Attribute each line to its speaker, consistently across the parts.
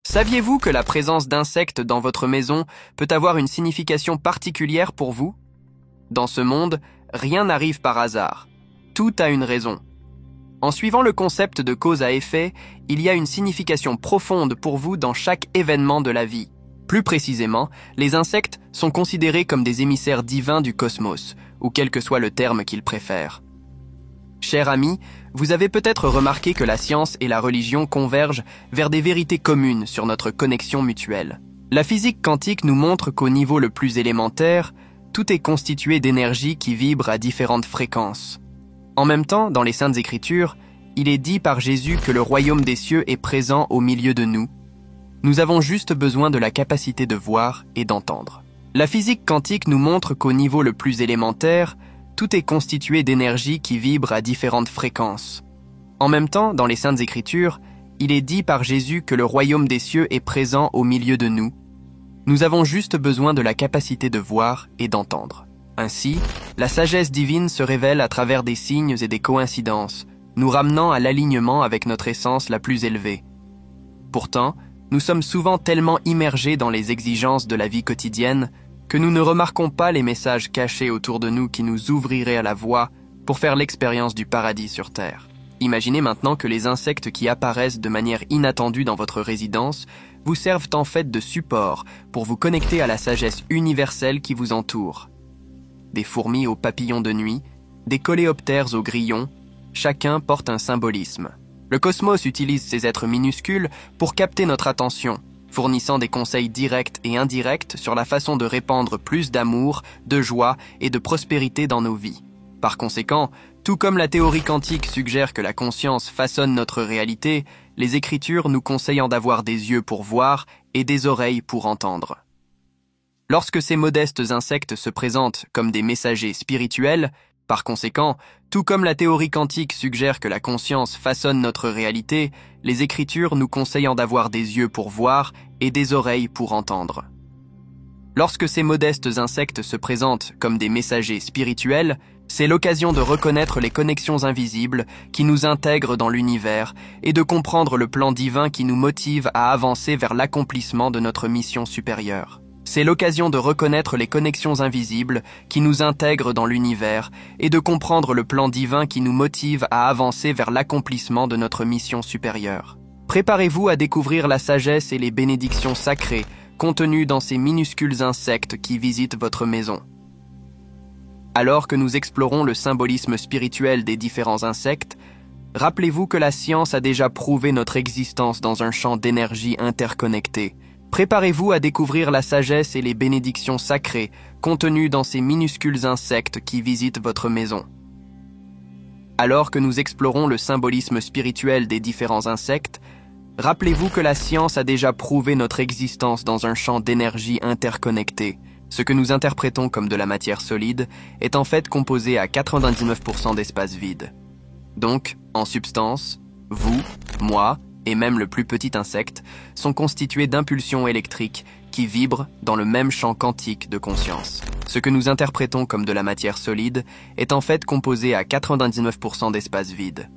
Speaker 1: Saviez-vous que la présence d'insectes dans votre maison peut avoir une signification particulière pour vous? Dans ce monde, rien n'arrive par hasard. Tout a une raison. En suivant le concept de cause à effet, il y a une signification profonde pour vous dans chaque événement de la vie. Plus précisément, les insectes sont considérés comme des émissaires divins du cosmos, ou quel que soit le terme qu'ils préfèrent. Chers amis, vous avez peut-être remarqué que la science et la religion convergent vers des vérités communes sur notre connexion mutuelle. La physique quantique nous montre qu'au niveau le plus élémentaire, tout est constitué d'énergie qui vibre à différentes fréquences. En même temps, dans les Saintes Écritures, il est dit par Jésus que le royaume des cieux est présent au milieu de nous. Nous avons juste besoin de la capacité de voir et d'entendre. La physique quantique nous montre qu'au niveau le plus élémentaire, tout est constitué d'énergie qui vibre à différentes fréquences. En même temps, dans les Saintes Écritures, il est dit par Jésus que le royaume des cieux est présent au milieu de nous. Nous avons juste besoin de la capacité de voir et d'entendre. Ainsi, la sagesse divine se révèle à travers des signes et des coïncidences, nous ramenant à l'alignement avec notre essence la plus élevée. Pourtant, nous sommes souvent tellement immergés dans les exigences de la vie quotidienne que nous ne remarquons pas les messages cachés autour de nous qui nous ouvriraient à la voie pour faire l'expérience du paradis sur Terre. Imaginez maintenant que les insectes qui apparaissent de manière inattendue dans votre résidence vous servent en fait de support pour vous connecter à la sagesse universelle qui vous entoure. Des fourmis aux papillons de nuit, des coléoptères aux grillons, chacun porte un symbolisme. Le cosmos utilise ces êtres minuscules pour capter notre attention, fournissant des conseils directs et indirects sur la façon de répandre plus d'amour, de joie et de prospérité dans nos vies. Par conséquent, tout comme la théorie quantique suggère que la conscience façonne notre réalité, les Écritures nous conseillent d'avoir des yeux pour voir et des oreilles pour entendre. Lorsque ces modestes insectes se présentent comme des messagers spirituels, par conséquent, tout comme la théorie quantique suggère que la conscience façonne notre réalité, les Écritures nous conseillent d'avoir des yeux pour voir et des oreilles pour entendre. Lorsque ces modestes insectes se présentent comme des messagers spirituels, c'est l'occasion de reconnaître les connexions invisibles qui nous intègrent dans l'univers et de comprendre le plan divin qui nous motive à avancer vers l'accomplissement de notre mission supérieure. C'est l'occasion de reconnaître les connexions invisibles qui nous intègrent dans l'univers et de comprendre le plan divin qui nous motive à avancer vers l'accomplissement de notre mission supérieure. Préparez-vous à découvrir la sagesse et les bénédictions sacrées contenues dans ces minuscules insectes qui visitent votre maison. Alors que nous explorons le symbolisme spirituel des différents insectes, rappelez-vous que la science a déjà prouvé notre existence dans un champ d'énergie interconnecté. Préparez-vous à découvrir la sagesse et les bénédictions sacrées contenues dans ces minuscules insectes qui visitent votre maison. Alors que nous explorons le symbolisme spirituel des différents insectes, rappelez-vous que la science a déjà prouvé notre existence dans un champ d'énergie interconnecté. Ce que nous interprétons comme de la matière solide est en fait composé à 99% d'espace vide. Donc, en substance, vous, moi, et même le plus petit insecte, sont constitués d'impulsions électriques qui vibrent dans le même champ quantique de conscience. Ce que nous interprétons comme de la matière solide est en fait composé à 99% d'espace vide.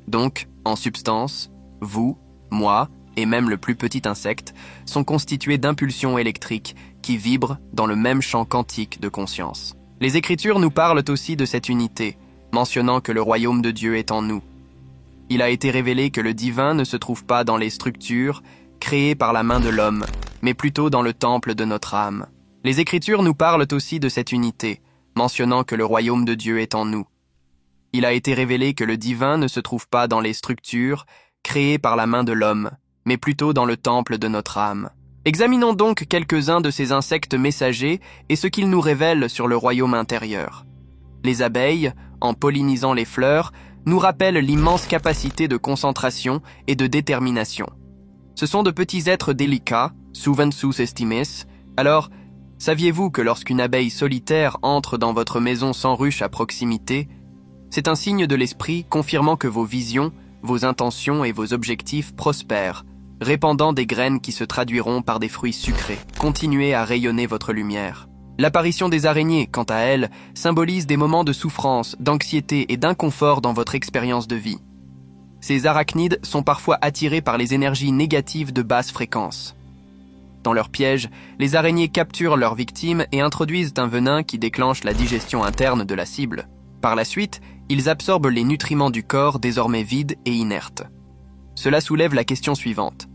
Speaker 1: Donc, en substance, vous, moi, et même le plus petit insecte, sont constitués d'impulsions électriques qui vibrent dans le même champ quantique de conscience. Les Écritures nous parlent aussi de cette unité, mentionnant que le royaume de Dieu est en nous. Il a été révélé que le divin ne se trouve pas dans les structures créées par la main de l'homme, mais plutôt dans le temple de notre âme. Les Écritures nous parlent aussi de cette unité, mentionnant que le royaume de Dieu est en nous. Il a été révélé que le divin ne se trouve pas dans les structures créées par la main de l'homme, mais plutôt dans le temple de notre âme. Examinons donc quelques-uns de ces insectes messagers et ce qu'ils nous révèlent sur le royaume intérieur. Les abeilles, en pollinisant les fleurs, nous rappellent l'immense capacité de concentration et de détermination. Ce sont de petits êtres délicats, souvent sous-estimés. Alors, saviez-vous que lorsqu'une abeille solitaire entre dans votre maison sans ruche à proximité, c'est un signe de l'esprit confirmant que vos visions, vos intentions et vos objectifs prospèrent, répandant des graines qui se traduiront par des fruits sucrés. Continuez à rayonner votre lumière. L'apparition des araignées, quant à elle, symbolise des moments de souffrance, d'anxiété et d'inconfort dans votre expérience de vie. Ces arachnides sont parfois attirés par les énergies négatives de basse fréquence. Dans leur piège, les araignées capturent leurs victimes et introduisent un venin qui déclenche la digestion interne de la cible. Par la suite, ils absorbent les nutriments du corps désormais vide et inerte. Cela soulève la question suivante.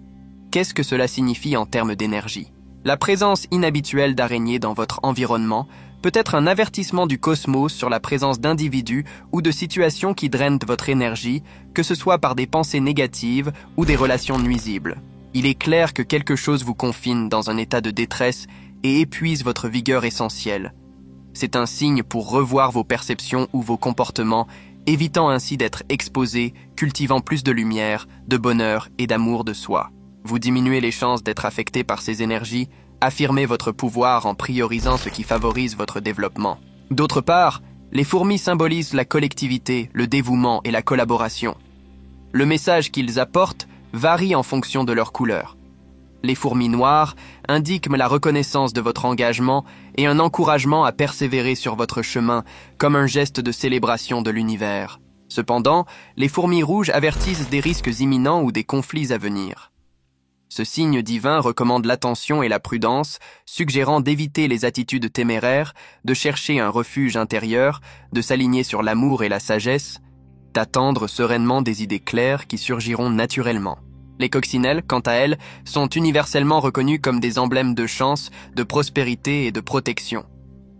Speaker 1: Qu'est-ce que cela signifie en termes d'énergie ? La présence inhabituelle d'araignées dans votre environnement peut être un avertissement du cosmos sur la présence d'individus ou de situations qui drainent votre énergie, que ce soit par des pensées négatives ou des relations nuisibles. Il est clair que quelque chose vous confine dans un état de détresse et épuise votre vigueur essentielle. C'est un signe pour revoir vos perceptions ou vos comportements, évitant ainsi d'être exposé, cultivant plus de lumière, de bonheur et d'amour de soi. Vous diminuez les chances d'être affecté par ces énergies, affirmez votre pouvoir en priorisant ce qui favorise votre développement. D'autre part, les fourmis symbolisent la collectivité, le dévouement et la collaboration. Le message qu'ils apportent varie en fonction de leur couleur. Les fourmis noires indiquent la reconnaissance de votre engagement et un encouragement à persévérer sur votre chemin comme un geste de célébration de l'univers. Cependant, les fourmis rouges avertissent des risques imminents ou des conflits à venir. Ce signe divin recommande l'attention et la prudence, suggérant d'éviter les attitudes téméraires, de chercher un refuge intérieur, de s'aligner sur l'amour et la sagesse, d'attendre sereinement des idées claires qui surgiront naturellement. Les coccinelles, quant à elles, sont universellement reconnues comme des emblèmes de chance, de prospérité et de protection.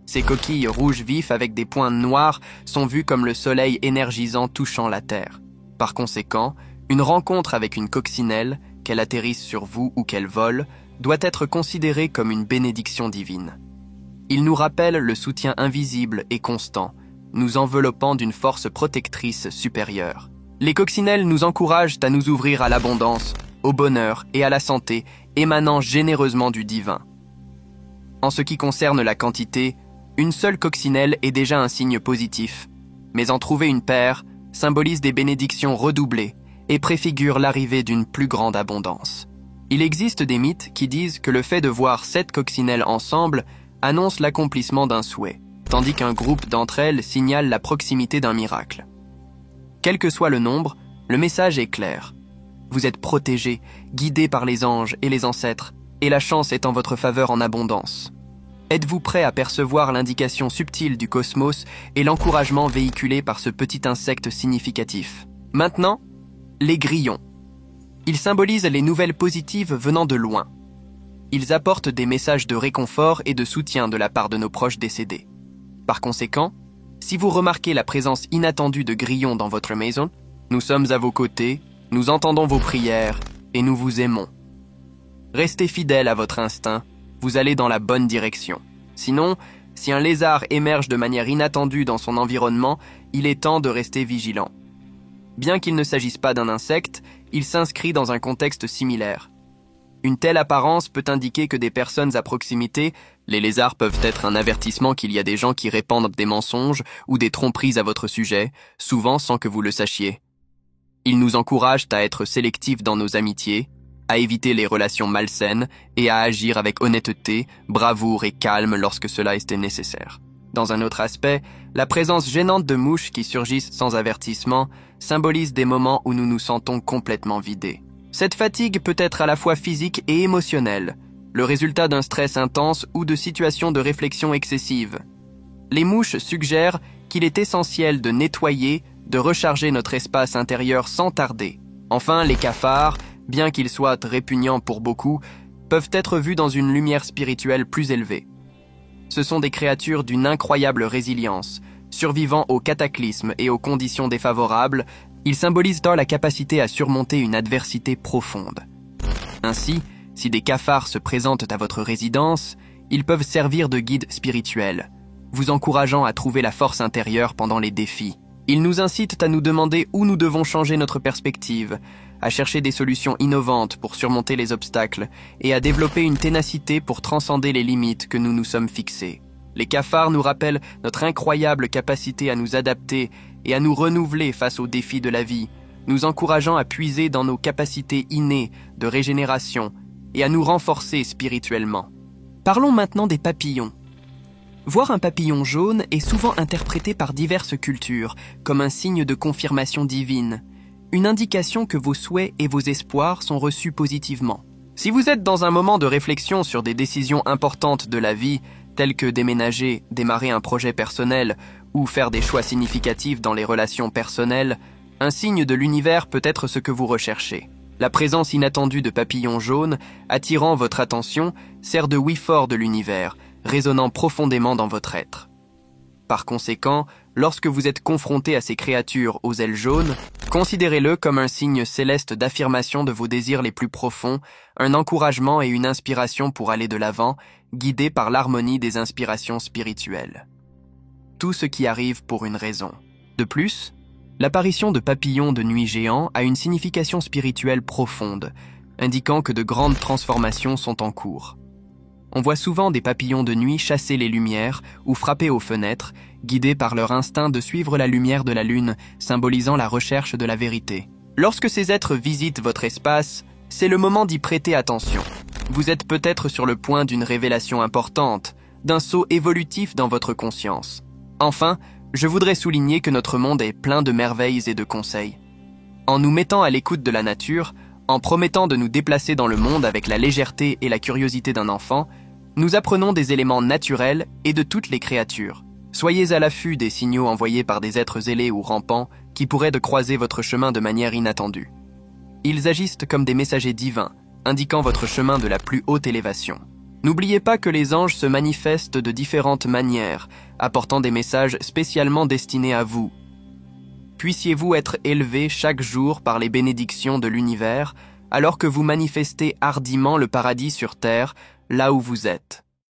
Speaker 1: Ces coquilles rouges vifs avec des points noirs sont vues comme le soleil énergisant touchant la terre. Par conséquent, une rencontre avec une coccinelle, qu'elle atterrisse sur vous ou qu'elle vole, doit être considérée comme une bénédiction divine. Il nous rappelle le soutien invisible et constant, nous enveloppant d'une force protectrice supérieure. Les coccinelles nous encouragent à nous ouvrir à l'abondance, au bonheur et à la santé, émanant généreusement du divin. En ce qui concerne la quantité, une seule coccinelle est déjà un signe positif, mais en trouver une paire symbolise des bénédictions redoublées et préfigure l'arrivée d'une plus grande abondance. Il existe des mythes qui disent que le fait de voir 7 coccinelles ensemble annonce l'accomplissement d'un souhait, tandis qu'un groupe d'entre elles signale la proximité d'un miracle. Quel que soit le nombre, le message est clair. Vous êtes protégé, guidé par les anges et les ancêtres, et la chance est en votre faveur en abondance. Êtes-vous prêt à percevoir l'indication subtile du cosmos et l'encouragement véhiculé par ce petit insecte significatif ? Maintenant, les grillons. Ils symbolisent les nouvelles positives venant de loin. Ils apportent des messages de réconfort et de soutien de la part de nos proches décédés. Par conséquent, si vous remarquez la présence inattendue de grillons dans votre maison, nous sommes à vos côtés, nous entendons vos prières et nous vous aimons. Restez fidèles à votre instinct, vous allez dans la bonne direction. Sinon, si un lézard émerge de manière inattendue dans son environnement, il est temps de rester vigilant. Bien qu'il ne s'agisse pas d'un insecte, il s'inscrit dans un contexte similaire. Une telle apparence peut indiquer que des personnes à proximité, les lézards peuvent être un avertissement qu'il y a des gens qui répandent des mensonges ou des tromperies à votre sujet, souvent sans que vous le sachiez. Ils nous encouragent à être sélectifs dans nos amitiés, à éviter les relations malsaines et à agir avec honnêteté, bravoure et calme lorsque cela était nécessaire. Dans un autre aspect, la présence gênante de mouches qui surgissent sans avertissement symbolise des moments où nous nous sentons complètement vidés. Cette fatigue peut être à la fois physique et émotionnelle, le résultat d'un stress intense ou de situations de réflexion excessive. Les mouches suggèrent qu'il est essentiel de nettoyer, de recharger notre espace intérieur sans tarder. Enfin, les cafards, bien qu'ils soient répugnants pour beaucoup, peuvent être vus dans une lumière spirituelle plus élevée. Ce sont des créatures d'une incroyable résilience, survivant aux cataclysmes et aux conditions défavorables. Ils symbolisent la capacité à surmonter une adversité profonde. Ainsi, si des cafards se présentent à votre résidence, ils peuvent servir de guides spirituels, vous encourageant à trouver la force intérieure pendant les défis. Ils nous incitent à nous demander où nous devons changer notre perspective, à chercher des solutions innovantes pour surmonter les obstacles et à développer une ténacité pour transcender les limites que nous nous sommes fixées. Les cafards nous rappellent notre incroyable capacité à nous adapter et à nous renouveler face aux défis de la vie, nous encourageant à puiser dans nos capacités innées de régénération et à nous renforcer spirituellement. Parlons maintenant des papillons. Voir un papillon jaune est souvent interprété par diverses cultures comme un signe de confirmation divine, une indication que vos souhaits et vos espoirs sont reçus positivement. Si vous êtes dans un moment de réflexion sur des décisions importantes de la vie, telles que déménager, démarrer un projet personnel ou faire des choix significatifs dans les relations personnelles, un signe de l'univers peut être ce que vous recherchez. La présence inattendue de papillons jaunes, attirant votre attention, sert de oui fort de l'univers, résonnant profondément dans votre être. Par conséquent, lorsque vous êtes confronté à ces créatures aux ailes jaunes, considérez-le comme un signe céleste d'affirmation de vos désirs les plus profonds, un encouragement et une inspiration pour aller de l'avant, guidés par l'harmonie des inspirations spirituelles. Tout ce qui arrive pour une raison. De plus, l'apparition de papillons de nuit géants a une signification spirituelle profonde, indiquant que de grandes transformations sont en cours. On voit souvent des papillons de nuit chasser les lumières ou frapper aux fenêtres, guidés par leur instinct de suivre la lumière de la lune, symbolisant la recherche de la vérité. Lorsque ces êtres visitent votre espace, c'est le moment d'y prêter attention. Vous êtes peut-être sur le point d'une révélation importante, d'un saut évolutif dans votre conscience. Enfin, je voudrais souligner que notre monde est plein de merveilles et de conseils. En nous mettant à l'écoute de la nature, en promettant de nous déplacer dans le monde avec la légèreté et la curiosité d'un enfant, nous apprenons des éléments naturels et de toutes les créatures. Soyez à l'affût des signaux envoyés par des êtres ailés ou rampants qui pourraient de croiser votre chemin de manière inattendue. Ils agissent comme des messagers divins, indiquant votre chemin de la plus haute élévation. N'oubliez pas que les anges se manifestent de différentes manières, apportant des messages spécialement destinés à vous. Puissiez-vous être élevés chaque jour par les bénédictions de l'univers, alors que vous manifestez hardiment le paradis sur terre, là où vous êtes.